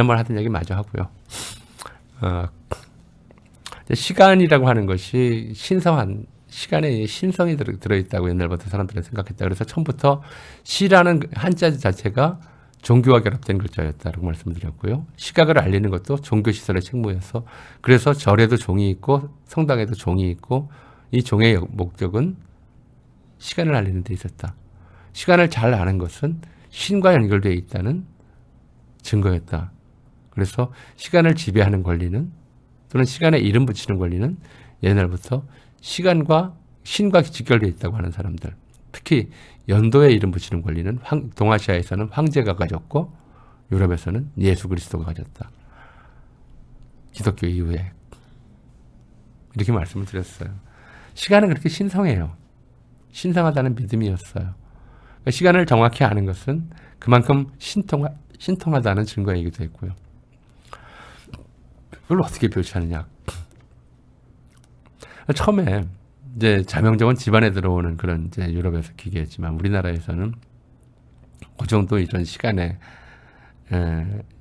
지난번 하던 얘기 마저 하고요. 시간이라고 하는 것이 신성한, 시간에 신성이 들어있다고 옛날부터 사람들은 생각했다. 그래서 처음부터 시라는 한자 자체가 종교와 결합된 글자였다라고 말씀드렸고요. 시각을 알리는 것도 종교시설의 책무여서, 그래서 절에도 종이 있고 성당에도 종이 있고, 이 종의 목적은 시간을 알리는 데 있었다. 시간을 잘 아는 것은 신과 연결되어 있다는 증거였다. 그래서 시간을 지배하는 권리는, 또는 시간에 이름 붙이는 권리는 옛날부터 시간과 신과 직결되어 있다고 하는 사람들, 특히 연도에 이름 붙이는 권리는 동아시아에서는 황제가 가졌고 유럽에서는 예수 그리스도가 가졌다. 기독교 이후에. 이렇게 말씀을 드렸어요. 시간은 그렇게 신성해요. 신성하다는 믿음이었어요. 그러니까 시간을 정확히 아는 것은 그만큼 신통하다는 증거이기도 했고요. 그걸 어떻게 표시하느냐. 처음에 이제 자명종은 집안에 들어오는 그런 이제 유럽에서 기계였지만, 우리나라에서는 그 정도 이런 시간에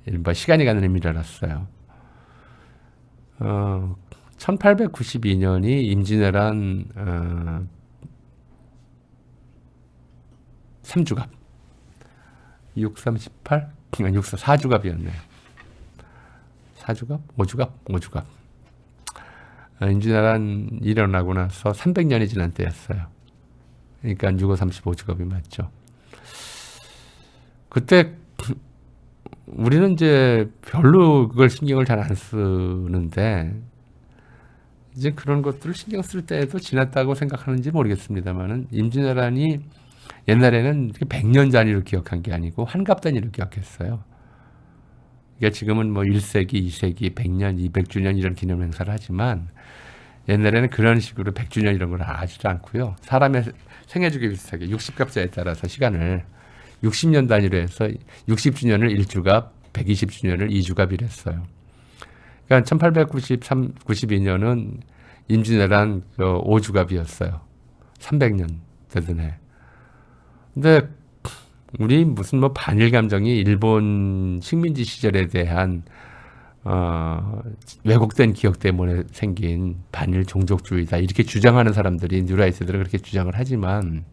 이른바 시간이 가는 의미를 알았어요. 1892년이 임진왜란 3주갑 638? 4주갑이었네요. 4주갑? 5주갑. 임진왜란 일어나고 나서 300년이 지난 때였어요. 그러니까 6, 5, 35주갑이 맞죠. 그때 우리는 이제 별로 그걸 신경을 잘 안 쓰는데, 이제 그런 것들을 신경 쓸 때도 지났다고 생각하는지 모르겠습니다만은, 임진왜란이 옛날에는 100년 단위로 기억한 게 아니고 환갑 단위로 기억했어요. 그러니까 지금은 뭐 1세기, 2세기, 100년, 200주년 이런 기념 행사를 하지만, 옛날에는 그런 식으로 100주년 이런 걸 하지도 않고요. 사람의 생애주기 비슷하게 60갑자에 따라서 시간을 60년 단위로 해서 60주년을 1주갑, 120주년을 2주갑이라 했어요. 그러니까 1892년은 임진왜란 5주갑이었어요. 300년 되던 해. 근데 우리 무슨 뭐 반일 감정이 일본 식민지 시절에 대한 왜곡된 기억 때문에 생긴 반일 종족주의다, 이렇게 주장하는 사람들이, 뉴라이트들은 그렇게 주장을 하지만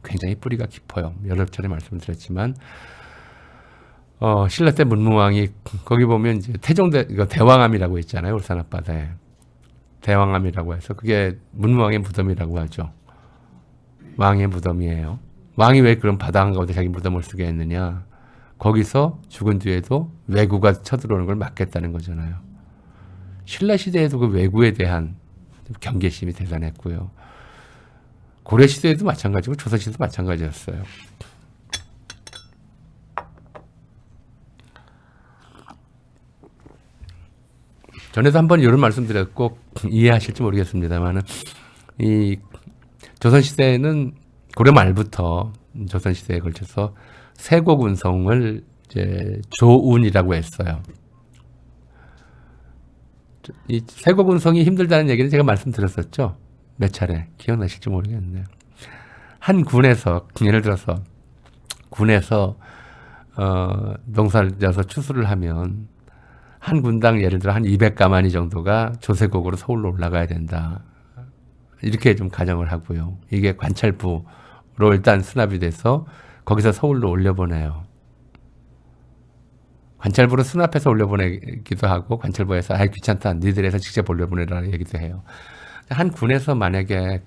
굉장히 뿌리가 깊어요. 여러 차례 말씀드렸지만 신라 때 문무왕이, 거기 보면 이제 태종대 대왕암이라고 있잖아요. 울산 앞바다에 대왕암이라고 해서 그게 문무왕의 무덤이라고 하죠. 왕의 무덤이에요. 왕이 왜 그런 바다 한가운데 자기 무덤을 쓰게 했느냐. 거기서 죽은 뒤에도 왜구가 쳐들어오는 걸 막겠다는 거잖아요. 신라 시대에도 그 왜구에 대한 경계심이 대단했고요. 고려 시대에도 마찬가지고 조선 시대도 마찬가지였어요. 전에도 한번 이런 말씀드렸고 이해하실지 모르겠습니다만은, 이 조선 시대에는 고려 말부터 조선 시대에 걸쳐서 세곡운송을 이제 조운이라고 했어요. 이 세곡운송이 힘들다는 얘기는 제가 말씀드렸었죠. 몇 차례. 기억나실지 모르겠네요. 한 군에서, 예를 들어서 군에서 농사를 져서 추수를 하면 한 군당 예를 들어 한 200가마니 정도가 조세곡으로 서울로 올라가야 된다. 이렇게 좀 가정을 하고요. 이게 관찰부로 일단 수납이 돼서 거기서 서울로 올려보내요. 관찰부로 수납해서 올려보내기도 하고, 관찰부에서 아이 귀찮다, 니들에서 직접 올려보내라는 얘기도 해요. 한 군에서 만약에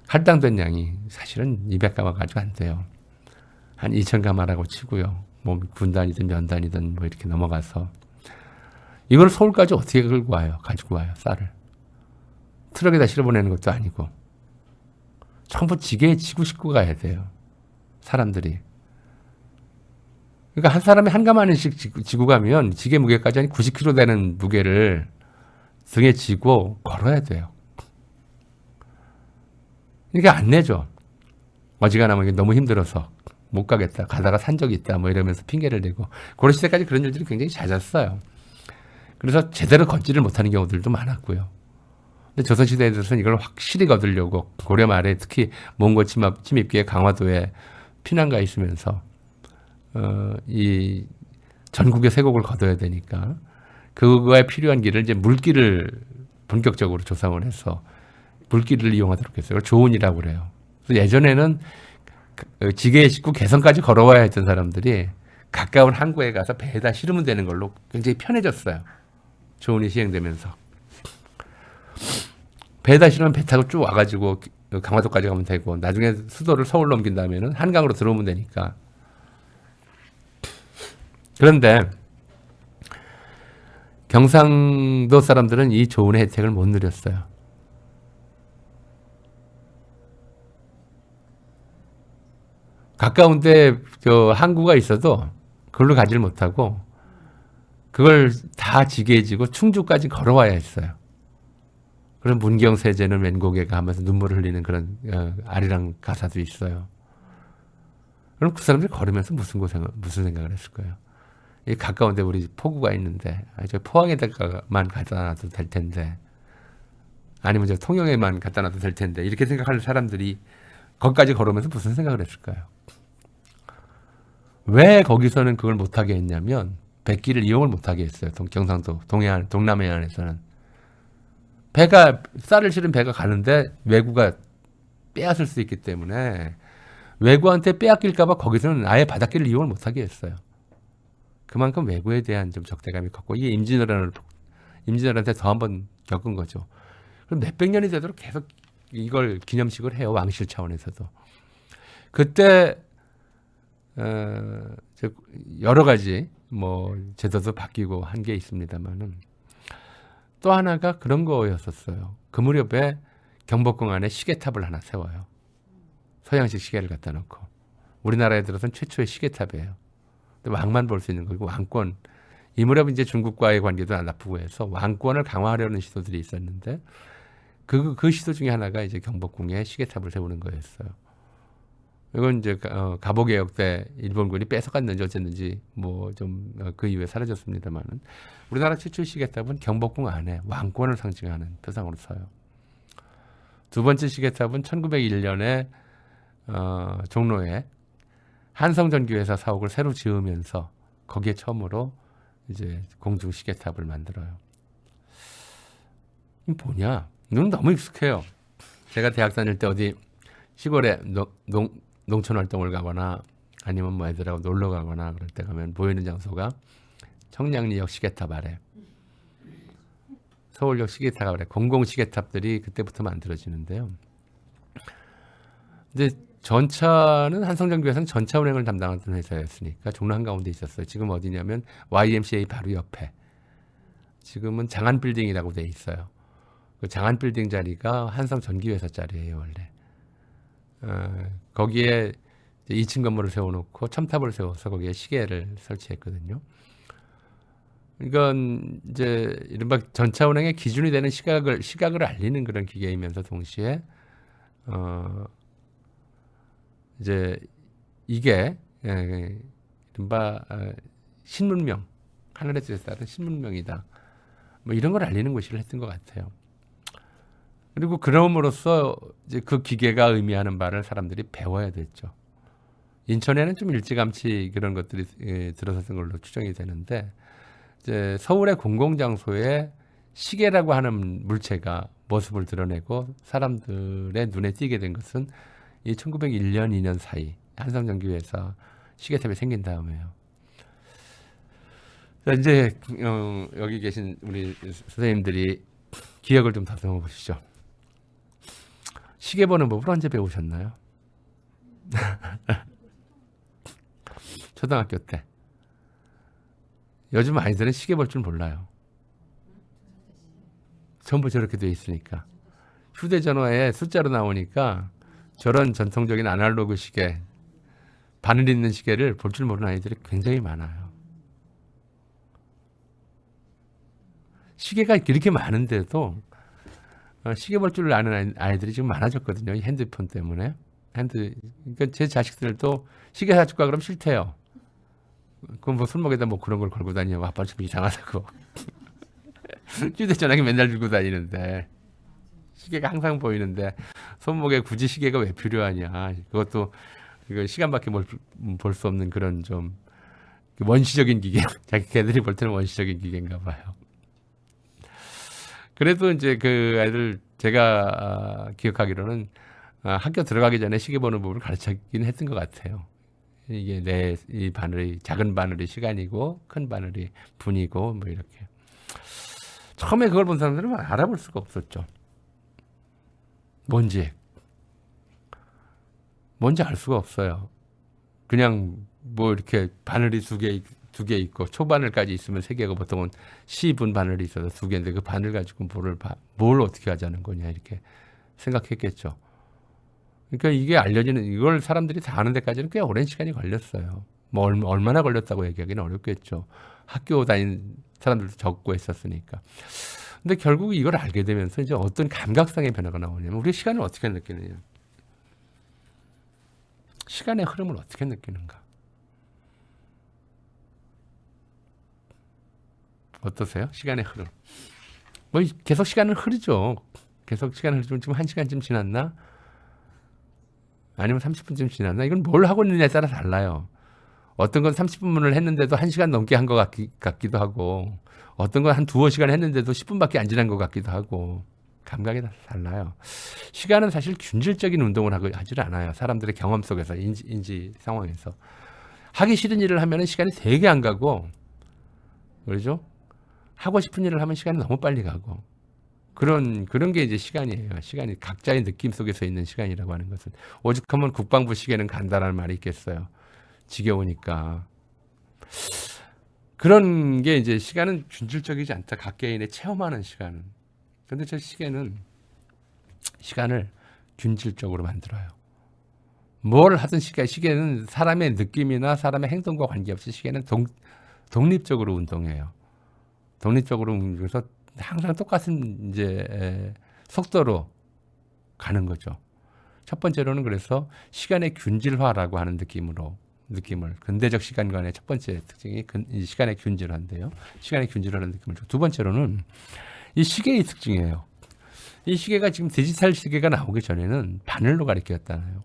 할당된 양이 사실은 200가마 가지고 안 돼요. 한 2000가마라고 치고요. 뭐 군단이든 면단이든 뭐 이렇게 넘어가서 이걸 서울까지 어떻게 끌고 와요? 가지고 와요, 쌀을. 트럭에다 실어보내는 것도 아니고 전부 지게에 지고 싣고 가야 돼요, 사람들이. 그러니까 한 사람이 한 가마니씩 지고 가면 지게 무게까지 한 90kg 되는 무게를 등에 지고 걸어야 돼요. 그러니까 안 내죠. 어지간하면 너무 힘들어서 못 가겠다, 가다가 산 적이 있다 뭐 이러면서 핑계를 대고. 고려 시대까지 그런 일들이 굉장히 잦았어요. 그래서 제대로 걷지를 못하는 경우들도 많았고요. 근데 조선시대에 들어서는 이걸 확실히 거두려고 고려 말에 특히 몽골 침입기에 강화도에 피난가 있으면서 이 전국에 쇠곡을 거둬야 되니까 그거에 필요한 길을 이제 물길을 본격적으로 조성을 해서 물길을 이용하도록 했어요. 그걸 조은이라고 그래요. 그래서 예전에는 지게에 싣고 개성까지 걸어와야 했던 사람들이 가까운 항구에 가서 배에다 실으면 되는 걸로 굉장히 편해졌어요. 조은이 시행되면서. 배에다 실으면 배 타고 쭉 와가지고 강화도까지 가면 되고 나중에 수도를 서울로 옮긴 다음에는 한강으로 들어오면 되니까. 그런데 경상도 사람들은 이 조은의 혜택을 못 누렸어요. 가까운데 항구가 있어도 그걸로 가지를 못하고 그걸 다 지게에 지고 충주까지 걸어와야 했어요. 그런 문경세제는 웬고개가 하면서 눈물을 흘리는 그런 아리랑 가사도 있어요. 그럼 그 사람들이 걸으면서 무슨 생각을 했을 거예요. 이 가까운데 우리 포구가 있는데 저 포항에다가만 갖다 놔도 될 텐데 아니면 저 통영에만 갖다 놔도 될 텐데 이렇게 생각하는 사람들이 거기까지 걸으면서 무슨 생각을 했을까요? 왜 거기서는 그걸 못하게 했냐면 백기를 이용을 못하게 했어요. 경상도, 동남해안에서는. 쌀을 실은 배가 가는데 외구가 빼앗을 수 있기 때문에 외구한테 빼앗길까봐 거기서는 아예 바닷길을 이용을 못하게 했어요. 그만큼 외구에 대한 좀 적대감이 컸고 이게 임진왜란때 더 한 번 겪은 거죠. 그럼 몇백 년이 되도록 계속 이걸 기념식을 해요. 왕실 차원에서도. 그때 여러 가지 제도도 바뀌고 한 게 있습니다만은 또 하나가 그런 거였었어요. 그 무렵에 경복궁 안에 시계탑을 하나 세워요. 서양식 시계를 갖다 놓고 우리나라에 들어선 최초의 시계탑이에요. 왕만 볼 수 있는 거고 왕권 이 무렵 이제 중국과의 관계도 안 나쁘고 해서 왕권을 강화하려는 시도들이 있었는데 그 시도 중에 하나가 이제 경복궁에 시계탑을 세우는 거였어요. 이건 이제 갑오개혁 때 일본군이 뺏어갔는지 어쨌는지 좀 그 이후에 사라졌습니다만은 우리나라 최초의 시계탑은 경복궁 안에 왕권을 상징하는 표상으로 서요. 두 번째 시계탑은 1901년에 종로에 한성전기회사 사옥을 새로 지으면서 거기에 처음으로 이제 공중 시계탑을 만들어요. 뭐냐? 눈 너무 익숙해요. 제가 대학 다닐 때 어디 시골에 농촌 활동을 가거나 아니면 애들하고 놀러 가거나 그럴 때 가면 보이는 장소가 청량리역 시계탑 아래, 서울역 시계탑 아래 공공 시계탑들이 그때부터 만들어지는데요. 근데 전차는 한성전기회사는 전차 운행을 담당하던 회사였으니까 종로 한가운데 있었어요. 지금 어디냐면 YMCA 바로 옆에. 지금은 장안빌딩이라고 돼 있어요. 그 장안빌딩 자리가 한성전기회사 자리예요 원래. 거기에 2층 건물을 세워놓고 첨탑을 세워서 거기에 시계를 설치했거든요. 이건 이제 이른바 전차 운행의 기준이 되는 시각을 알리는 그런 기계이면서 동시에 이제 이게 이른바 신문명, 하늘의 뜻에 따른 신문명이다. 이런 걸 알리는 곳이를 했던 것 같아요. 그리고 그럼으로써 이제 그 기계가 의미하는 바를 사람들이 배워야 됐죠. 인천에는 좀 일찌감치 그런 것들이 들어섰던 걸로 추정이 되는데 이제 서울의 공공장소에 시계라고 하는 물체가 모습을 드러내고 사람들의 눈에 띄게 된 것은 이 1901년, 2년 사이 한성전기회사 시계탑이 생긴 다음에요. 자, 이제 여기 계신 우리 선생님들이 기억을 좀 다듬어 보시죠. 시계 보는 법을 언제 배우셨나요? 초등학교 때. 요즘 아이들은 시계 볼 줄 몰라요. 전부 저렇게 돼 있으니까. 휴대전화에 숫자로 나오니까 저런 전통적인 아날로그 시계, 바늘 있는 시계를 볼 줄 모르는 아이들이 굉장히 많아요. 시계가 이렇게 많은데도 시계 볼 줄 아는 아이들이 지금 많아졌거든요. 이 핸드폰 때문에. 그러니까 제 자식들도 시계 사줄까 그러면 싫대요. 그럼 손목에다 그런 걸 걸고 다니냐고 아빠 좀 이상하다고. 휴대전화기 맨날 들고 다니는데 시계가 항상 보이는데 손목에 굳이 시계가 왜 필요하냐. 그것도 이거 시간밖에 볼 수 없는 그런 좀 원시적인 기계, 자기 걔들이 볼 때는 원시적인 기계인가 봐요. 그래도 이제 그 아이들 제가 기억하기로는 학교 들어가기 전에 시계 보는 법을 가르치긴 했던 것 같아요. 이게 이 바늘이 작은 바늘이 시간이고 큰 바늘이 분이고 뭐 이렇게. 처음에 그걸 본 사람들은 알아볼 수가 없었죠. 뭔지 알 수가 없어요. 그냥 뭐 이렇게 바늘이 두 개 있고 초바늘까지 있으면 세 개고 보통은 C분 바늘이 있어서 두 개인데 그 바늘 가지고 뭘 어떻게 하자는 거냐 이렇게 생각했겠죠. 그러니까 이게 알려지는 이걸 사람들이 다 아는 데까지는 꽤 오랜 시간이 걸렸어요. 뭐 얼마나 걸렸다고 얘기하기는 어렵겠죠. 학교 다닌 사람들도 적고 했었으니까. 근데 결국 이걸 알게 되면서 이제 어떤 감각상의 변화가 나오냐면 우리 시간을 어떻게 느끼느냐. 시간의 흐름을 어떻게 느끼는가. 어떠세요? 시간의 흐름. 뭐 계속 시간은 흐르죠. 계속 시간을 흐르면 지금 1시간쯤 지났나? 아니면 30분쯤 지났나? 이건 뭘 하고 있느냐에 따라 달라요. 어떤 건 30분을 했는데도 1시간 넘게 한 것 같기도 하고 어떤 건 한 두어 시간 했는데도 10분밖에 안 지난 것 같기도 하고 감각이 다 달라요. 시간은 사실 균질적인 운동을 하질 않아요. 사람들의 경험 속에서 인지 상황에서. 하기 싫은 일을 하면 시간이 되게 안 가고 그러죠? 하고 싶은 일을 하면 시간이 너무 빨리 가고 그런 게 이제 시간이에요. 시간이 각자의 느낌 속에서 있는 시간이라고 하는 것은 오죽하면 국방부 시계는 간다라는 말이 있겠어요. 지겨우니까. 그런 게 이제 시간은 균질적이지 않다. 각 개인의 체험하는 시간은. 그런데 저 시간을 균질적으로 만들어요. 뭘 하든 시계는 사람의 느낌이나 사람의 행동과 관계없이 시계는 독립적으로 운동해요. 독립적으로 움직여서 항상 똑같은 이제 속도로 가는 거죠. 첫 번째로는 그래서 시간의 균질화라고 하는 느낌을 근대적 시간관의 첫 번째 특징이 시간의 균질화인데요. 시간의 균질화라는 느낌을 주고 두 번째로는 이 시계의 특징이에요. 이 시계가 지금 디지털 시계가 나오기 전에는 바늘로 가리켰잖아요.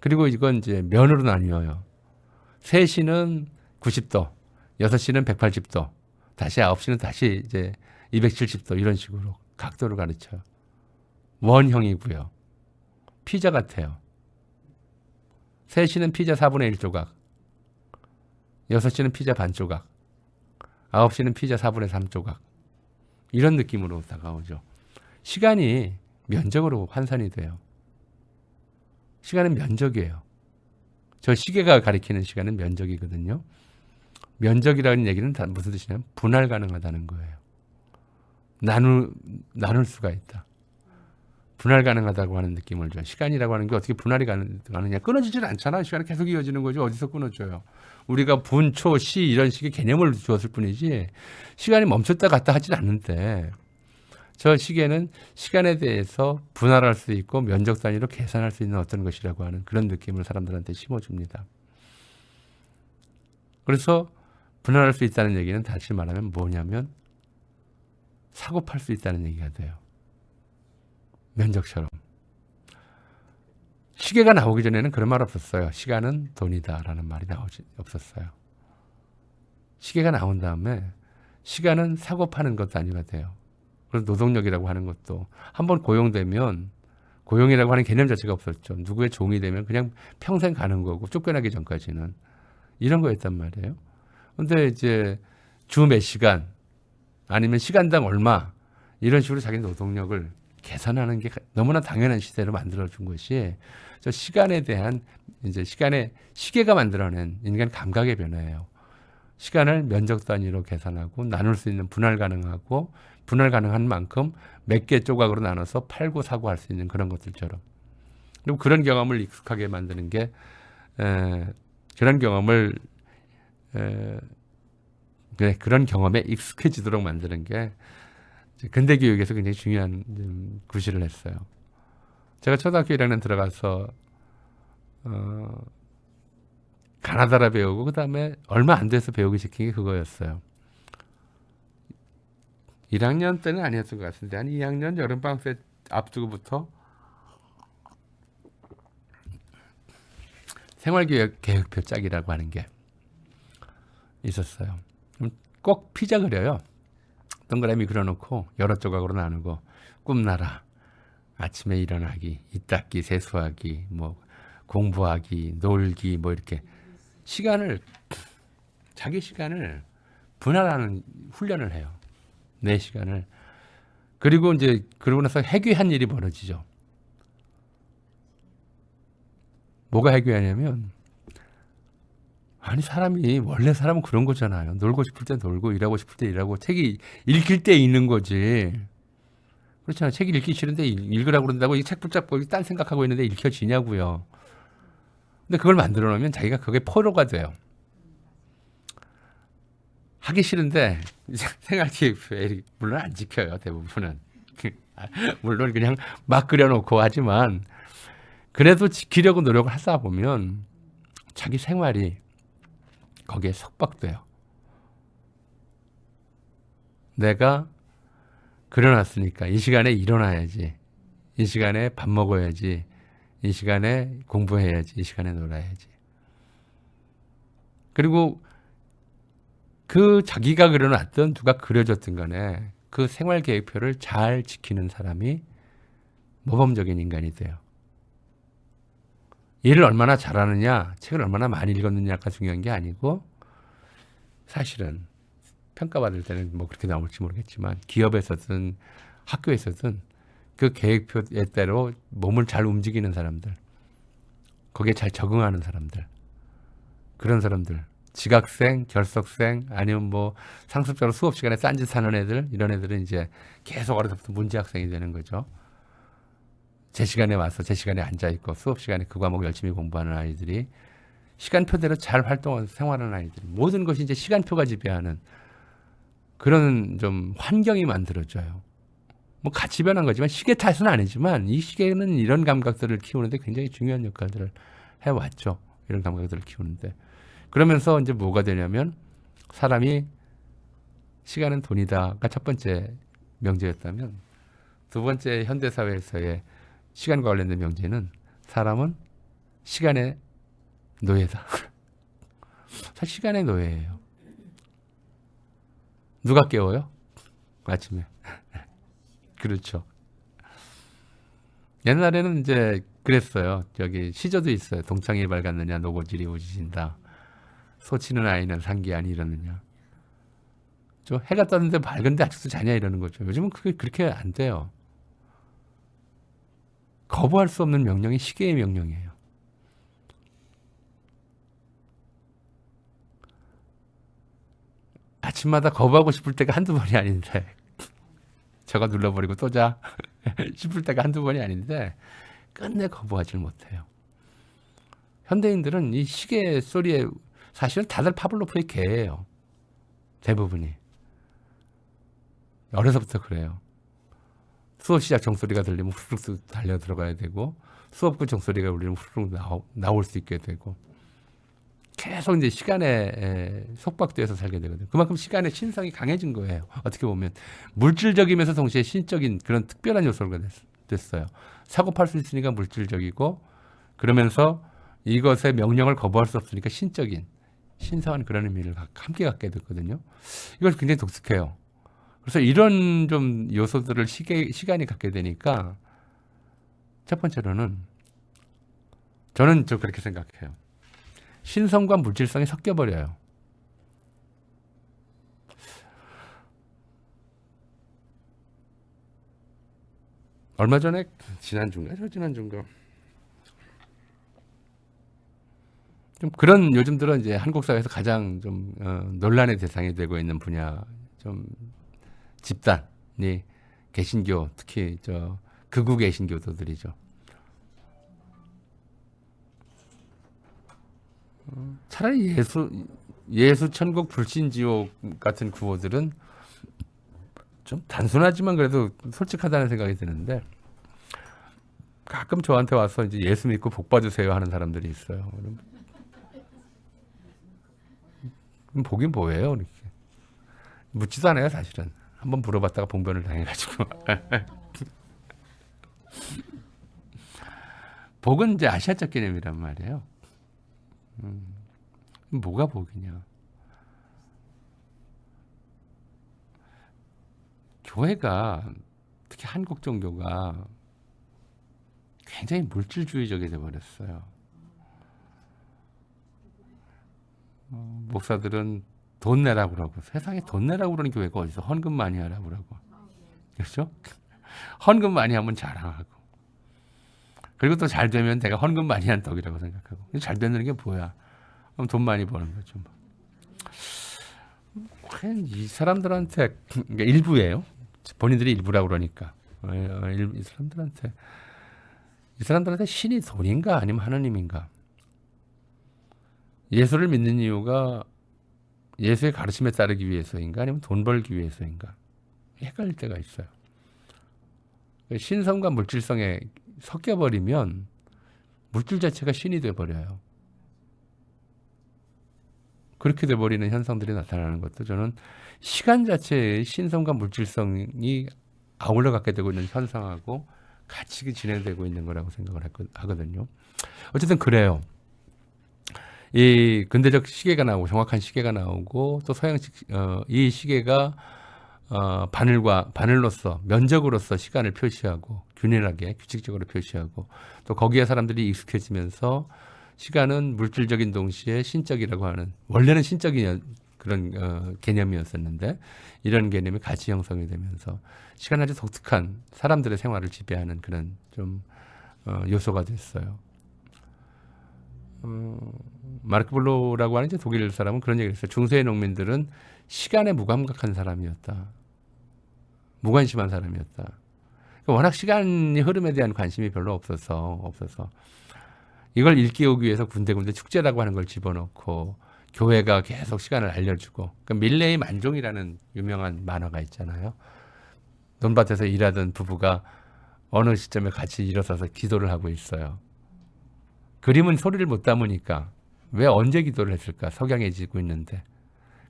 그리고 이건 이제 면으로 나뉘어요. 3시는 90도, 6시는 180도, 다시 9시는 다시 이제 270도 이런 식으로 각도를 가르쳐요. 원형이고요. 피자 같아요. 3시는 피자 4분의 1 조각, 6시는 피자 반 조각, 9시는 피자 4분의 3 조각. 이런 느낌으로 다가오죠. 시간이 면적으로 환산이 돼요. 시간은 면적이에요. 저 시계가 가리키는 시간은 면적이거든요. 면적이라는 얘기는 무슨 뜻이냐면 분할 가능하다는 거예요. 나눌 수가 있다. 분할 가능하다고 하는 느낌을 줘요. 시간이라고 하는 게 어떻게 분할이 가느냐. 끊어지질 않잖아. 시간이 계속 이어지는 거죠. 어디서 끊어져요. 우리가 분, 초, 시 이런 식의 개념을 주었을 뿐이지 시간이 멈췄다 갔다 하질 않는데 저 시계는 시간에 대해서 분할할 수 있고 면적 단위로 계산할 수 있는 어떤 것이라고 하는 그런 느낌을 사람들한테 심어줍니다. 그래서 분할할 수 있다는 얘기는 다시 말하면 뭐냐면 사고 팔 수 있다는 얘기가 돼요. 면적처럼. 시계가 나오기 전에는 그런 말 없었어요. 시간은 돈이다라는 말이 없었어요. 시계가 나온 다음에 시간은 사고 파는 것 단위가 돼요. 그래서 노동력이라고 하는 것도 한번 고용되면 고용이라고 하는 개념 자체가 없었죠. 누구의 종이 되면 그냥 평생 가는 거고 쫓겨나기 전까지는 이런 거였단 말이에요. 근데 이제 주 몇 시간 아니면 시간당 얼마 이런 식으로 자기 노동력을 계산하는 게 너무나 당연한 시대로 만들어준 것이 저 시간에 대한 이제 시계가 만들어낸 인간 감각의 변화예요. 시간을 면적 단위로 계산하고 나눌 수 있는 분할 가능한 만큼 몇 개 조각으로 나눠서 팔고 사고 할 수 있는 그런 것들처럼. 그리고 그런 경험을 익숙하게 만드는 게 그런 경험에 익숙해지도록 만드는 게 근대 교육에서 굉장히 중요한 구실을 했어요. 제가 초등학교 1학년 들어가서 가나다라 배우고 그 다음에 얼마 안 돼서 배우기 시킨 게 그거였어요. 1학년 때는 아니었던 것 같은데 한 2학년 여름방학 때 앞두고부터 생활계획표 짝이라고 하는 게 있었어요. 꼭 피자 그려요. 동그라미 그려놓고 여러 조각으로 나누고 꿈나라, 아침에 일어나기, 이 닦기, 세수하기, 뭐 공부하기, 놀기, 뭐 이렇게 시간을 자기 시간을 분할하는 훈련을 해요. 내 시간을. 그리고 이제 그러고 나서 해괴한 일이 벌어지죠. 뭐가 해괴하냐면 아니 사람이 원래 사람은 그런 거잖아요. 놀고 싶을 때 놀고 일하고 싶을 때 일하고 책이 읽힐 때 읽는 거지. 그렇잖아요. 책이 읽기 싫은데 읽으라고 그런다고 이 책 붙잡고 딴 생각하고 있는데 읽혀지냐고요. 근데 그걸 만들어 놓으면 자기가 그게 포로가 돼요. 하기 싫은데 생활기 물론 안 지켜요. 대부분은. 물론 그냥 막 그려놓고 하지만 그래도 지키려고 노력을 하다 보면 자기 생활이 거기에 속박돼요. 내가 그려놨으니까 이 시간에 일어나야지. 이 시간에 밥 먹어야지. 이 시간에 공부해야지. 이 시간에 놀아야지. 그리고 그 자기가 그려놨던 누가 그려줬든 간에 그 생활 계획표를 잘 지키는 사람이 모범적인 인간이 돼요. 일을 얼마나 잘하느냐, 책을 얼마나 많이 읽었느냐가 중요한 게 아니고 사실은 평가받을 때는 뭐 그렇게 나올지 모르겠지만 기업에서든 학교에서든 그 계획표에 따로 몸을 잘 움직이는 사람들, 거기에 잘 적응하는 사람들, 그런 사람들, 지각생, 결석생, 아니면 뭐 상습적으로 수업 시간에 딴짓 하는 애들, 이런 애들은 이제 계속 어려서부터 문제 학생이 되는 거죠. 제 시간에 와서 제 시간에 앉아 있고 수업 시간에 그 과목 열심히 공부하는 아이들이 시간표대로 잘 활동하면서 생활하는 아이들이 모든 것이 이제 시간표가 지배하는 그런 좀 환경이 만들어져요. 뭐 같이 변한 거지만 시계 탓은 아니지만 이 시계는 이런 감각들을 키우는데 굉장히 중요한 역할들을 해왔죠. 이런 감각들을 키우는데. 그러면서 이제 뭐가 되냐면 사람이 시간은 돈이다가 첫 번째 명제였다면 두 번째 현대사회에서의 시간과 관련된 명제는 사람은 시간의 노예다. 사실 시간의 노예예요. 누가 깨워요? 아침에. 그렇죠. 옛날에는 이제 그랬어요. 여기 시조도 있어요. 동창이 밝았느냐 노고질이 오지신다. 소치는 아이는 상기안이 이러느냐. 저 해가 떴는데 밝은데 아직도 자냐 이러는 거죠. 요즘은 그게 그렇게 안 돼요. 거부할 수 없는 명령이 시계의 명령이에요. 아침마다 거부하고 싶을 때가 한두 번이 아닌데 저거 눌러버리고 또 자 싶을 때가 한두 번이 아닌데 끝내 거부하지 못해요. 현대인들은 이 시계 소리에 사실은 다들 파블로프의 개예요. 대부분이. 어려서부터 그래요. 수업 시작 종소리가 들리면 후루룩 달려 들어가야 되고 수업 끝 종소리가 울리면 후루룩 나올 수 있게 되고 계속 이제 시간에 속박돼서 살게 되거든요. 그만큼 시간의 신성이 강해진 거예요. 어떻게 보면 물질적이면서 동시에 신적인 그런 특별한 요소가 됐어요. 사고 팔 수 있으니까 물질적이고 그러면서 이것의 명령을 거부할 수 없으니까 신적인 신성한 그런 의미를 함께 갖게 됐거든요. 이걸 굉장히 독특해요. 그래서 이런 좀 요소들을 시간이 갖게 되니까 첫 번째로는 저는 좀 그렇게 생각해요. 신성과 물질성이 섞여버려요. 얼마 전에 지난주인가 좀 그런 요즘 들어 이제 한국 사회에서 가장 좀 논란의 대상이 되고 있는 분야 좀 집단이 개신교 특히 저 극우 개신교도들이죠. 차라리 예수 천국 불신 지옥 같은 구호들은 좀 단순하지만 그래도 솔직하다는 생각이 드는데 가끔 저한테 와서 이제 예수 믿고 복 받으세요 하는 사람들이 있어요. 그럼 복이 뭐예요? 이렇게 묻지도 않아요 사실은. 한번 물어봤다가 봉변을 당해가지고 복은 이제 아시아적 개념이란 말이에요. 뭐가 복이냐? 교회가 특히 한국 종교가 굉장히 물질주의적이 돼버렸어요. 목사들은 돈 내라고 그러고, 세상에 돈 내라고 그러는 교회가 어디서, 헌금 많이 하라고 그러고, 그렇죠? 헌금 많이 하면 자랑하고, 그리고 또 잘 되면 내가 헌금 많이 한 덕이라고 생각하고, 잘 되는 게 뭐야? 그럼 돈 많이 버는 거죠. 이 사람들한테, 그러니까 일부예요. 본인들이 일부라고 그러니까. 이 사람들한테 신이 돈인가 아니면 하느님인가? 예수를 믿는 이유가 예수의 가르침에 따르기 위해서인가 아니면 돈 벌기 위해서인가? 헷갈릴 때가 있어요. 신성과 물질성에 섞여버리면 물질 자체가 신이 돼버려요. 그렇게 돼버리는 현상들이 나타나는 것도 저는 시간 자체의 신성과 물질성이 아울러 갖게 되고 있는 현상하고 같이 진행되고 있는 거라고 생각을 하거든요. 어쨌든 그래요. 이 근대적 시계가 나오고 정확한 시계가 나오고 또 서양식 이 시계가 바늘로서 면적으로서 시간을 표시하고 균일하게 규칙적으로 표시하고 또 거기에 사람들이 익숙해지면서 시간은 물질적인 동시에 신적이라고 하는 원래는 신적인 그런 개념이었었는데 이런 개념이 같이 형성이 되면서 시간은 아주 독특한 사람들의 생활을 지배하는 그런 좀 요소가 됐어요. 마르크 블로라고 하는 이제 독일 사람은 그런 얘기를 했어요. 중세의 농민들은 시간에 무감각한 사람이었다. 무관심한 사람이었다. 그러니까 워낙 시간의 흐름에 대한 관심이 별로 없어서 이걸 일깨우기 위해서 군데군데 축제라고 하는 걸 집어넣고 교회가 계속 시간을 알려주고 그러니까 밀레의 만종이라는 유명한 만화가 있잖아요. 논밭에서 일하던 부부가 어느 시점에 같이 일어서서 기도를 하고 있어요. 그림은 소리를 못 담으니까 왜 언제 기도를 했을까? 석양해지고 있는데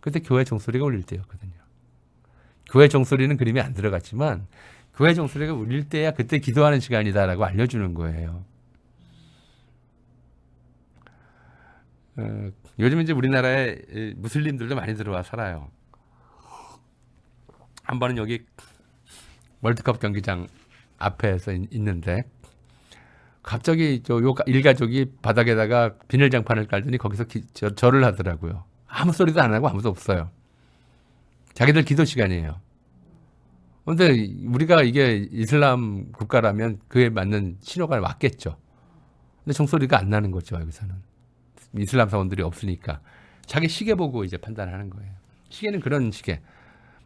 그때 교회 종소리가 울릴 때였거든요. 교회 종소리는 그림에 안 들어갔지만 교회 종소리가 울릴 때야 그때 기도하는 시간이다라고 알려주는 거예요. 요즘 이제 우리나라에 무슬림들도 많이 들어와 살아요. 한 번은 여기 월드컵 경기장 앞에서 있는데 갑자기 요 일가족이 바닥에다가 비닐장판을 깔더니 거기서 절을 하더라고요. 아무 소리도 안 하고 아무도 없어요. 자기들 기도 시간이에요. 그런데 우리가 이게 이슬람 국가라면 그에 맞는 신호가 왔겠죠. 근데 종소리가 안 나는 거죠. 여기서는. 이슬람 사원들이 없으니까. 자기 시계 보고 이제 판단하는 거예요. 시계는 그런 시계.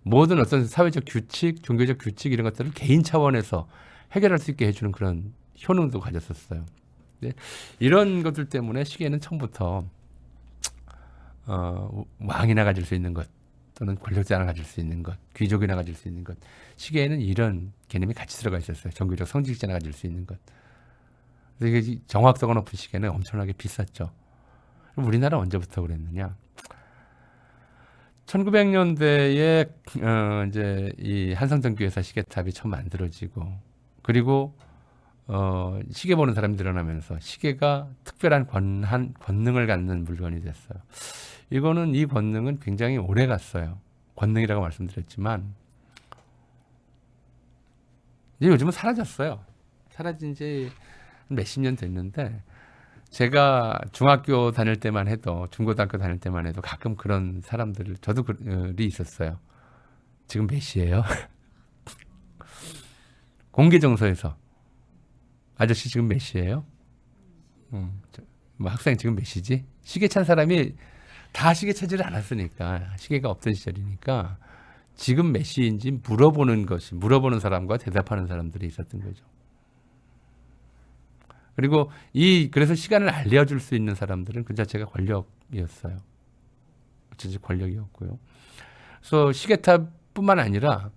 모든 어떤 사회적 규칙, 종교적 규칙 이런 것들을 개인 차원에서 해결할 수 있게 해주는 그런 효능도 가졌었어요. 이런 것들 때문에 시계는 처음부터 왕이나 가질 수 있는 것 또는 권력자나 가질 수 있는 것, 귀족이나 가질 수 있는 것. 시계에는 이런 개념이 같이 들어가 있었어요. 정교적 성직자나 가질 수 있는 것. 이게 정확도가 높은 시계는 엄청나게 비쌌죠. 그럼 우리나라 언제부터 그랬느냐? 1900년대에 이제 이 한성전기회사 시계탑이 처음 만들어지고 그리고 시계 보는 사람이 늘어나면서 시계가 특별한 권능을 갖는 물건이 됐어요. 이 권능은 굉장히 오래 갔어요. 권능이라고 말씀드렸지만 이제 요즘은 사라졌어요. 사라진 지 몇십 년 됐는데 제가 중학교 다닐 때만 해도 중고등학교 다닐 때만 해도 가끔 그런 사람들을 저도 그리 있었어요. 지금 몇 시예요? 공개정서에서 아저씨 지금 몇 시예요? 뭐 학생 지금 몇 시지? 시계 찬 사람이 다 시계 차지를 않았으니까 시계가 없던 시절이니까 지금 몇 시인지 물어보는 사람과 대답하는 사람들이 있었던 거죠. 그리고 그래서 시간을 알려줄 수 있는 사람들은 그 자체가 권력이었어요. 전체 권력이었고요. 그래서 시계탑뿐만 아니라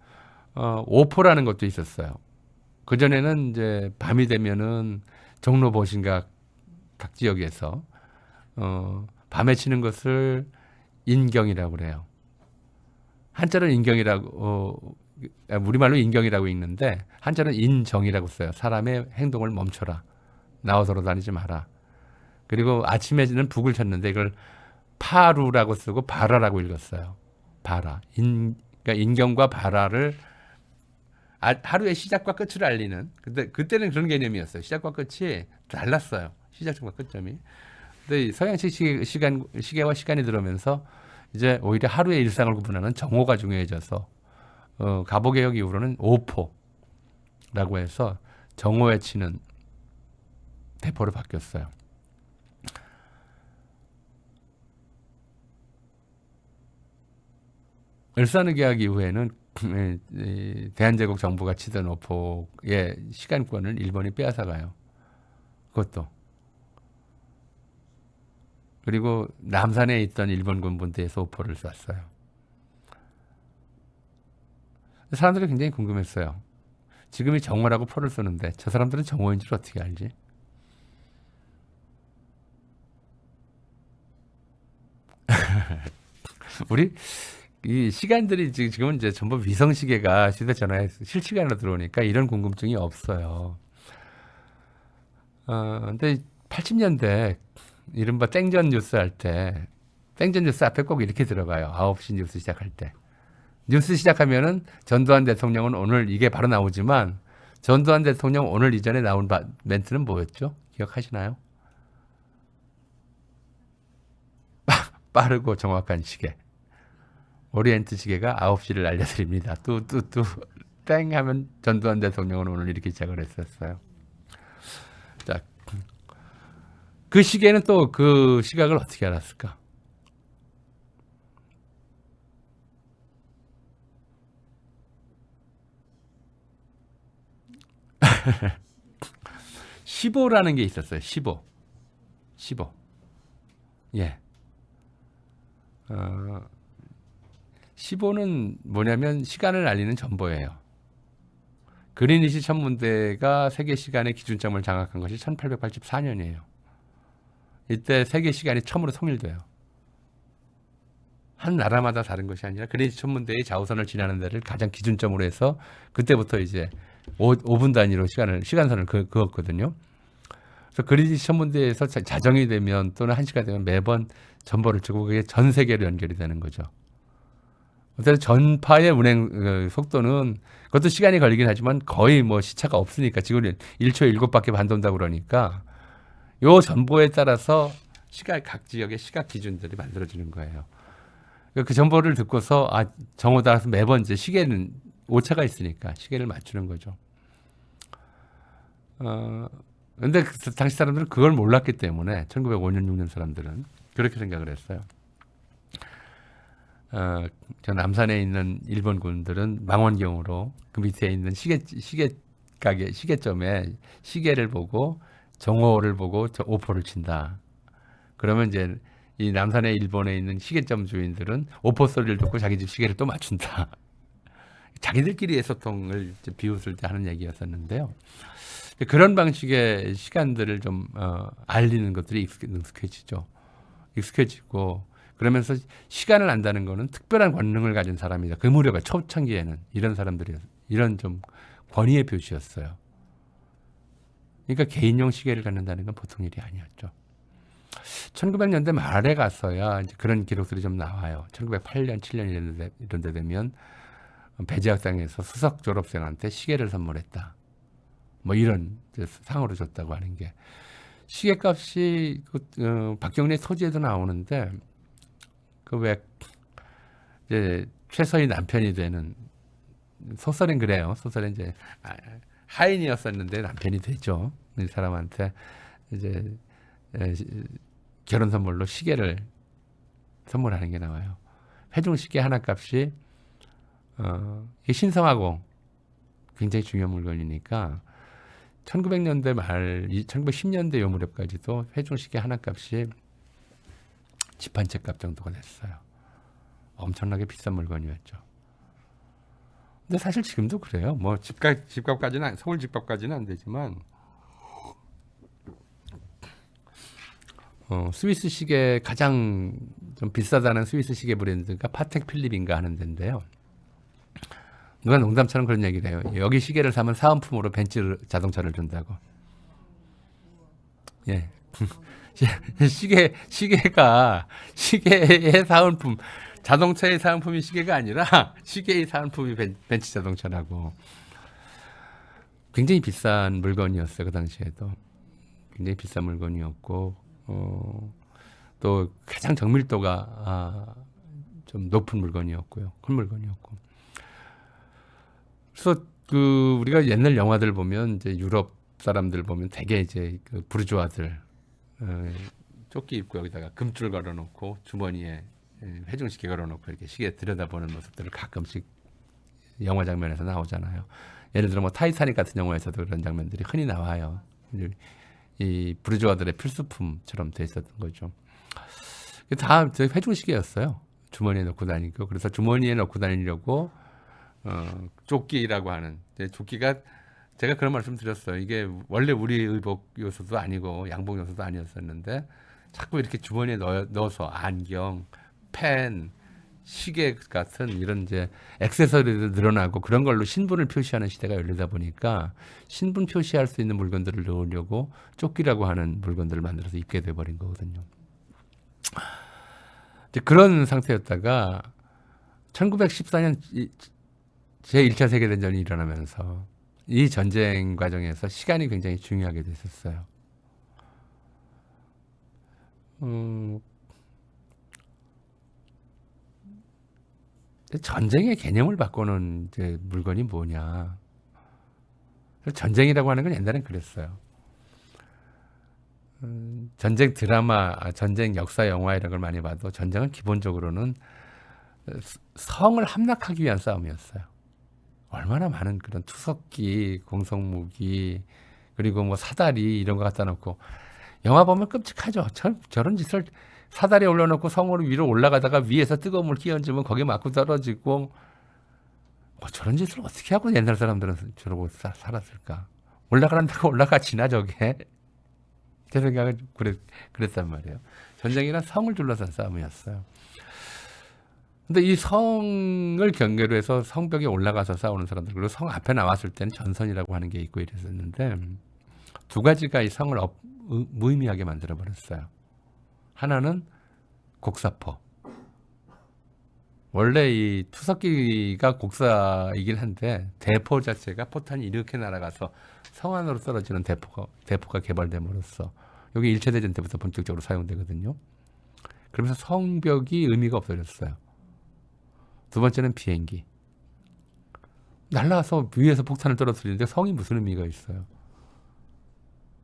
오포라는 것도 있었어요. 그 전에는 이제 밤이 되면은 종로 보신각 각 지역에서 밤에 치는 것을 인경이라고 그래요. 한자는 인경이라고 우리말로 인경이라고 읽는데 한자는 인정이라고 써요. 사람의 행동을 멈춰라. 나와 돌아다니지 마라. 그리고 아침에는 북을 쳤는데 이걸 파루라고 쓰고 바라라고 읽었어요. 바라. 그러니까 인경과 바라를 하루의 시작과 끝을 알리는. 근데 그때는 그런 개념이었어요. 시작과 끝이 달랐어요. 시작점과 끝점이. 근데 이 서양식 시계와 시간이 들어오면서 이제 오히려 하루의 일상을 구분하는 정오가 중요해져서 가보개혁 이후로는 오포라고 해서 정오에 치는 대포로 바뀌었어요. 을사늑약 이후에는 대한제국 정부가 치던 오포의 시간권을 일본이 빼앗아가요. 그것도. 그리고 남산에 있던 일본 군부대에서 오포를 쐈어요. 사람들이 굉장히 궁금했어요. 지금이 정오라고 포를 쏘는데 저 사람들은 정오인 줄 어떻게 알지? 우리 이 시간들이 지금은 이제 전부 위성시계가 휴대전화에 실시간으로 들어오니까 이런 궁금증이 없어요. 근데 80년대 이른바 땡전 뉴스 할 때 땡전 뉴스 앞에 꼭 이렇게 들어가요. 9시 뉴스 시작할 때. 뉴스 시작하면은 전두환 대통령은 오늘 이게 바로 나오지만 전두환 대통령 오늘 이전에 나온 멘트는 뭐였죠? 기억하시나요? 빠르고 정확한 시계. 오리엔트 시계가 9시를 알려드립니다. 뚜뚜뚜 땡 하면 전두환 대통령은 오늘 이렇게 시작을 했었어요. 자, 그 시계는 또 그 시각을 어떻게 알았을까? 시보라는 게 있었어요. 시보. 예. 시보는 뭐냐면 시간을 알리는 전보예요. 그리니치 천문대가 세계 시간의 기준점을 장악한 것이 1884년이에요. 이때 세계 시간이 처음으로 통일돼요. 한 나라마다 다른 것이 아니라 그리니치 천문대의 자우선을 지나는 데를 가장 기준점으로 해서 그때부터 이제 5분 단위로 시간선을 그었거든요. 그래서 그리니치 천문대에서 자정이 되면 또는 1시가 되면 매번 전보를 주고 그게 전 세계로 연결이 되는 거죠. 어쨌든 전파의 운행 속도는 그것도 시간이 걸리긴 하지만 거의 뭐 시차가 없으니까 지금은 1초에 7바퀴 반 돈다고 그러니까 요 전보에 따라서 각 지역의 시각 기준들이 만들어지는 거예요. 그 정보를 듣고서 정오에 따라서 매번 이제 시계는 오차가 있으니까 시계를 맞추는 거죠. 근데 당시 사람들은 그걸 몰랐기 때문에 1905년 6년 사람들은 그렇게 생각을 했어요. 저 남산에 있는 일본 군들은 망원경으로 그 밑에 있는 시계점에 시계를 보고 정오를 보고 오포를 친다. 그러면 이제 이 남산에 일본에 있는 시계점 주인들은 오포 소리를 듣고 자기 집 시계를 또 맞춘다. 자기들끼리의 소통을 비웃을 때 하는 얘기였었는데요. 그런 방식의 시간들을 좀 알리는 것들이 익숙해지고 그러면서 시간을 안다는 거는 특별한 권능을 가진 사람이다. 그 무렵에 초창기에는 이런 사람들이 이런 좀 권위의 표시였어요. 그러니까 개인용 시계를 갖는다는 건 보통 일이 아니었죠. 1900년대 말에 가서야 이제 그런 기록들이 좀 나와요. 1908년, 7년 이런 데 되면 배지학상에서 수석 졸업생한테 시계를 선물했다. 뭐 이런 상으로 줬다고 하는 게 시계값이 박경래 토지에도 나오는데 그 왜 이제 최서희 남편이 되는 소설은 그래요. 소설은 이제 하인이었었는데 남편이 되죠. 이 사람한테 이제 결혼 선물로 시계를 선물하는 게 나와요. 회중 시계 하나 값이 이게 신성하고 굉장히 중요한 물건이니까 1900년대 말 1910년대 요 무렵까지도 회중 시계 하나 값이 집 한 채 값 정도가 됐어요. 엄청나게 비싼 물건이었죠. 근데 사실 지금도 그래요. 뭐 집값까지는 서울 집값까지는 안 되지만 스위스 시계 가장 좀 비싸다는 스위스 시계 브랜드가 파텍 필립인가 하는 데인데요. 누가 농담처럼 그런 얘기를 해요. 여기 시계를 사면 사은품으로 벤츠 자동차를 준다고. 예. 시계의 사은품, 자동차의 사은품이 시계가 아니라 시계의 사은품이 벤츠 자동차라고. 굉장히 비싼 물건이었어요. 그 당시에도 굉장히 비싼 물건이었고 또 가장 정밀도가 좀 높은 물건이었고요. 큰 물건이었고. 그래서 그 우리가 옛날 영화들 보면 이제 유럽 사람들 보면 되게 이제 그 부르주아들 조끼 입고 여기다가 금줄 걸어놓고 주머니에 회중시계 걸어놓고 이렇게 시계 들여다보는 모습들을 가끔씩 영화 장면에서 나오잖아요. 예를 들어 뭐 타이타닉 같은 영화에서도 그런 장면들이 흔히 나와요. 이 부르주아들의 필수품처럼 돼 있었던 거죠. 다 회중시계였어요. 주머니에 넣고 다니고. 그래서 주머니에 넣고 다니려고 조끼라고 하는 조끼가 제가 그런 말씀 드렸어요. 이게 원래 우리 의복 요소도 아니고 양복 요소도 아니었었는데 자꾸 이렇게 주머니에 넣어서 안경, 펜, 시계 같은 이런 이제 액세서리도 늘어나고 그런 걸로 신분을 표시하는 시대가 열리다 보니까 신분 표시할 수 있는 물건들을 넣으려고 조끼라고 하는 물건들을 만들어서 입게 돼버린 거거든요. 이제 그런 상태였다가 1914년 제1차 세계대전이 일어나면서 이 전쟁 과정에서 시간이 굉장히 중요하게 됐었어요. 전쟁의 개념을 바꾸는 이제 물건이 뭐냐. 전쟁이라고 하는 건 옛날엔 그랬어요. 전쟁 드라마, 전쟁 역사 영화 이런 걸 많이 봐도 전쟁은 기본적으로는 성을 함락하기 위한 싸움이었어요. 얼마나 많은 그런 투석기, 공성무기, 그리고 뭐 사다리 이런 거 갖다 놓고 영화 보면 끔찍하죠. 저런 짓을 사다리에 올려놓고 성으로 위로 올라가다가 위에서 뜨거운 물 끼얹으면 거기에 맞고 떨어지고 뭐 저런 짓을 어떻게 하고 옛날 사람들은 저러고 살았을까. 올라가란다고 올라가지나 저게. 제 생각은 그랬단 말이에요. 전쟁이란 성을 둘러싼 싸움이었어요. 근데 이 성을 경계로 해서 성벽에 올라가서 싸우는 사람들, 그리고 성 앞에 나왔을 때는 전선이라고 하는 게 있고 이랬었는데 두 가지가 이 성을 무의미하게 만들어버렸어요. 하나는 곡사포. 원래 이 투석기가 곡사이긴 한데 대포 자체가 포탄이 이렇게 날아가서 성 안으로 떨어지는 대포가 개발됨으로써 여기 1차 대전 때부터 본격적으로 사용되거든요. 그러면서 성벽이 의미가 없어졌어요. 두 번째는 비행기. 날라와서 위에서 폭탄을 떨어뜨리는데 성이 무슨 의미가 있어요.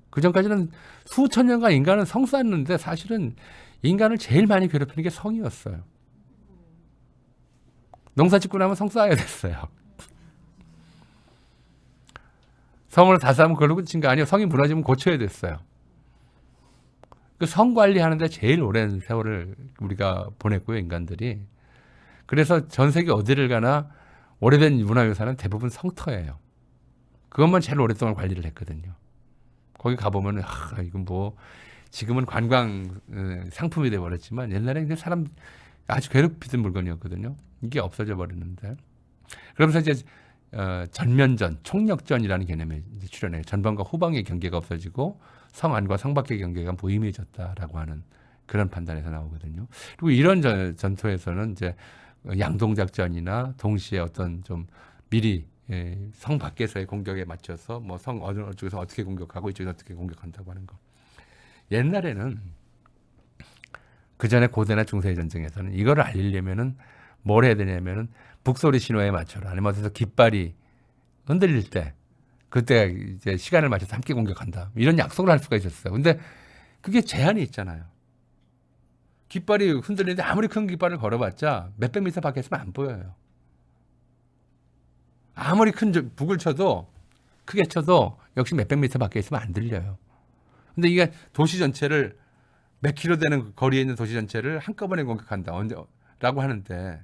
그 전까지는 수천 년간 인간은 성 쌓았는데 사실은 인간을 제일 많이 괴롭히는 게 성이었어요. 농사 짓고 나면 성 쌓아야 됐어요. 성을 다 쌓으면 그걸로 끝인 거 아니에요. 성이 무너지면 고쳐야 됐어요. 그 성 관리하는데 제일 오랜 세월을 우리가 보냈고요, 인간들이. 그래서 전 세계 어디를 가나 오래된 문화유산은 대부분 성터예요. 그것만 제일 오랫동안 관리를 했거든요. 거기 가보면 이건 뭐 지금은 관광 상품이 돼버렸지만 옛날에 사람 아주 괴롭히던 물건이었거든요. 이게 없어져 버렸는데 그러면서 이제 전면전, 총력전이라는 개념에 이제 출현해요. 전방과 후방의 경계가 없어지고 성 안과 성 밖의 경계가 무의미해졌다라고 하는 그런 판단에서 나오거든요. 그리고 이런 전투에서는 이제 양동작전이나 동시에 어떤 좀 미리 성 밖에서의 공격에 맞춰서 뭐 성 어느 쪽에서 어떻게 공격하고 이쪽에서 어떻게 공격한다고 하는 거. 옛날에는 그 전에 고대나 중세의 전쟁에서는 이거를 알리려면은 뭘 해야 되냐면은 북소리 신호에 맞춰라. 아니면 어디서 깃발이 흔들릴 때 그때 이제 시간을 맞춰서 함께 공격한다. 이런 약속을 할 수가 있었어요. 근데 그게 제한이 있잖아요. 깃발이 흔들리는데 아무리 큰 깃발을 걸어봤자 몇백 미터 밖에 있으면 안 보여요. 아무리 큰 북을 쳐도 크게 쳐도 역시 몇백 미터 밖에 있으면 안 들려요. 근데 이게 도시 전체를 몇 킬로 되는 거리에 있는 도시 전체를 한꺼번에 공격한다. 라고 하는데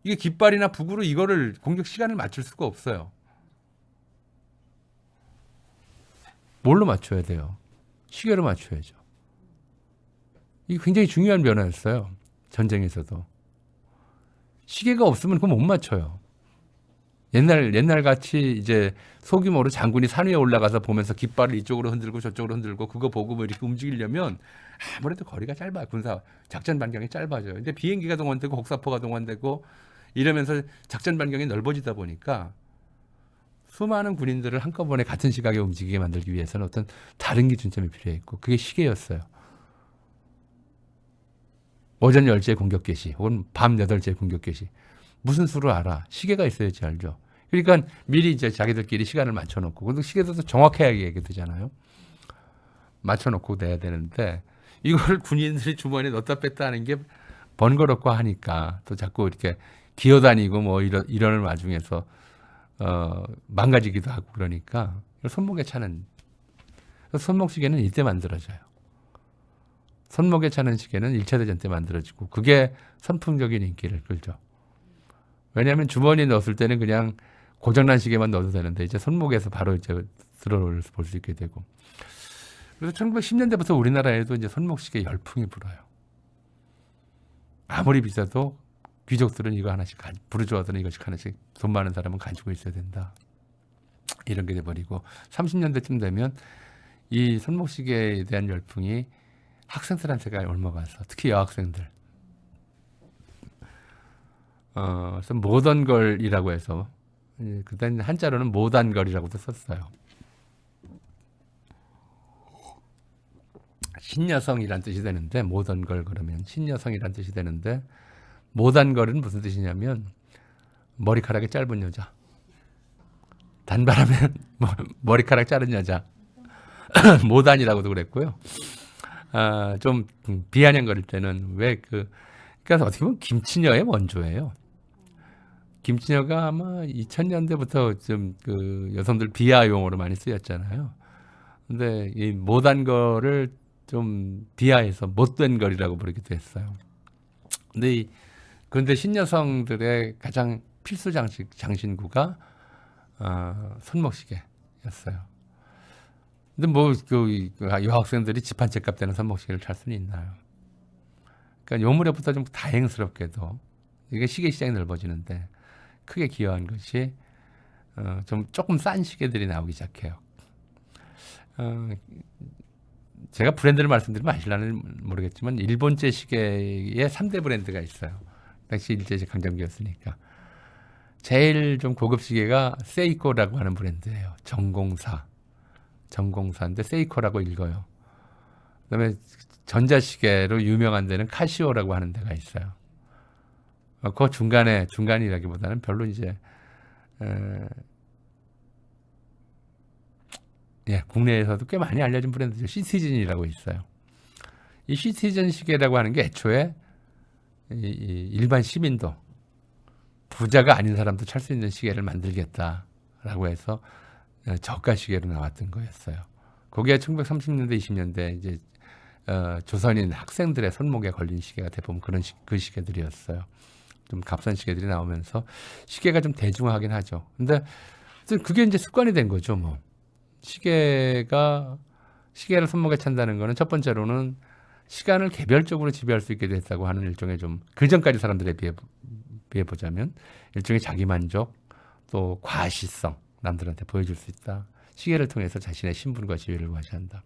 이게 깃발이나 북으로 이거를 공격 시간을 맞출 수가 없어요. 뭘로 맞춰야 돼요? 시계로 맞춰야죠. 이게 굉장히 중요한 변화였어요. 전쟁에서도. 시계가 없으면 그거 못 맞춰요. 옛날 같이 이제 소규모로 장군이 산 위에 올라가서 보면서 깃발을 이쪽으로 흔들고 저쪽으로 흔들고 그거 보고 뭐 이렇게 움직이려면 아무래도 거리가 짧아요. 군사 작전 반경이 짧아져요. 근데 비행기가 동원되고 곡사포가 동원되고 이러면서 작전 반경이 넓어지다 보니까 수많은 군인들을 한꺼번에 같은 시각에 움직이게 만들기 위해서는 어떤 다른 기준점이 필요했고 그게 시계였어요. 오전 10시에 공격 개시 혹은 밤 8시에 공격 개시. 무슨 수를 알아? 시계가 있어야지 알죠. 그러니까 미리 이제 자기들끼리 시간을 맞춰놓고 그리고 시계도 정확해야 얘기되잖아요. 맞춰놓고 내야 되는데 이걸 군인들이 주머니에 넣었다 뺐다 하는 게 번거롭고 하니까 또 자꾸 이렇게 기어다니고 뭐 이런 와중에서 망가지기도 하고 그러니까 손목에 차는 손목시계는 이때 만들어져요. 손목에 차는 시계는 1차 대전 때 만들어지고 그게 선풍적인 인기를 끌죠. 왜냐하면 주머니에 넣었을 때는 그냥 고장난 시계만 넣어도 되는데 이제 손목에서 바로 이제 들어올 볼 수 있게 되고 그래서 1910년대부터 우리나라에도 이제 손목시계 열풍이 불어요. 아무리 비싸도 귀족들은 이거 하나씩, 부르주아들은 이것씩 하나씩 돈 많은 사람은 가지고 있어야 된다. 이런 게 돼버리고 30년대쯤 되면 이 손목시계에 대한 열풍이 학생들한테가 옮아가서 특히 여학생들 그래서 모던걸이라고 해서 그때 한자로는 모단걸이라고도 썼어요. 신여성이란 뜻이 되는데 모던걸 그러면 신여성이란 뜻이 되는데 모단걸은 무슨 뜻이냐면 머리카락이 짧은 여자. 단발하면 머리카락 자른 여자. 모단이라고도 그랬고요. 좀 비아냥거릴 때는 그러니까 어떻게 보면 김치녀의 원조예요. 김치녀가 아마 2000년대부터 좀 그 여성들 비하 용어로 많이 쓰였잖아요. 근데 이 못한 거를 좀 비하해서 못된 거리라고 부르기도 했어요. 그런데 신여성들의 가장 필수 장신구가 손목시계였어요. 근데 그 여학생들이 집 한 채 값 되는 손목시계를 찰 수는 있나요? 그러니까 요 무렵부터 좀 다행스럽게도 이게 시계 시장이 넓어지는데 크게 기여한 것이 조금 싼 시계들이 나오기 시작해요. 제가 브랜드를 말씀드리면 아실라는 모르겠지만 일본제 시계의 3대 브랜드가 있어요. 당시 일제 강점기였으니까. 제일 좀 고급 시계가 세이코라고 하는 브랜드예요. 전공사인데 세이코라고 읽어요. 그다음에 전자시계로 유명한 데는 카시오라고 하는 데가 있어요. 그 중간이라기보다는 별로 이제 국내에서도 꽤 많이 알려진 브랜드죠. 시티즌이라고 있어요. 이 시티즌 시계라고 하는 게 애초에 일반 시민도 부자가 아닌 사람도 찰 수 있는 시계를 만들겠다라고 해서 저가 시계로 나왔던 거였어요. 거기에 1930년대, 20년대 이제 조선인 학생들의 손목에 걸린 시계가 대부분 그 시계들이었어요. 좀 값싼 시계들이 나오면서 시계가 좀 대중화하긴 하죠. 근데 그게 이제 습관이 된 거죠, 뭐. 시계를 손목에 찬다는 거는 첫 번째로는 시간을 개별적으로 지배할 수 있게 됐다고 하는 일종의 좀 그전까지 사람들에 비해 보자면 일종의 자기만족 또 과시성 남들한테 보여줄 수 있다. 시계를 통해서 자신의 신분과 지위를 과시한다.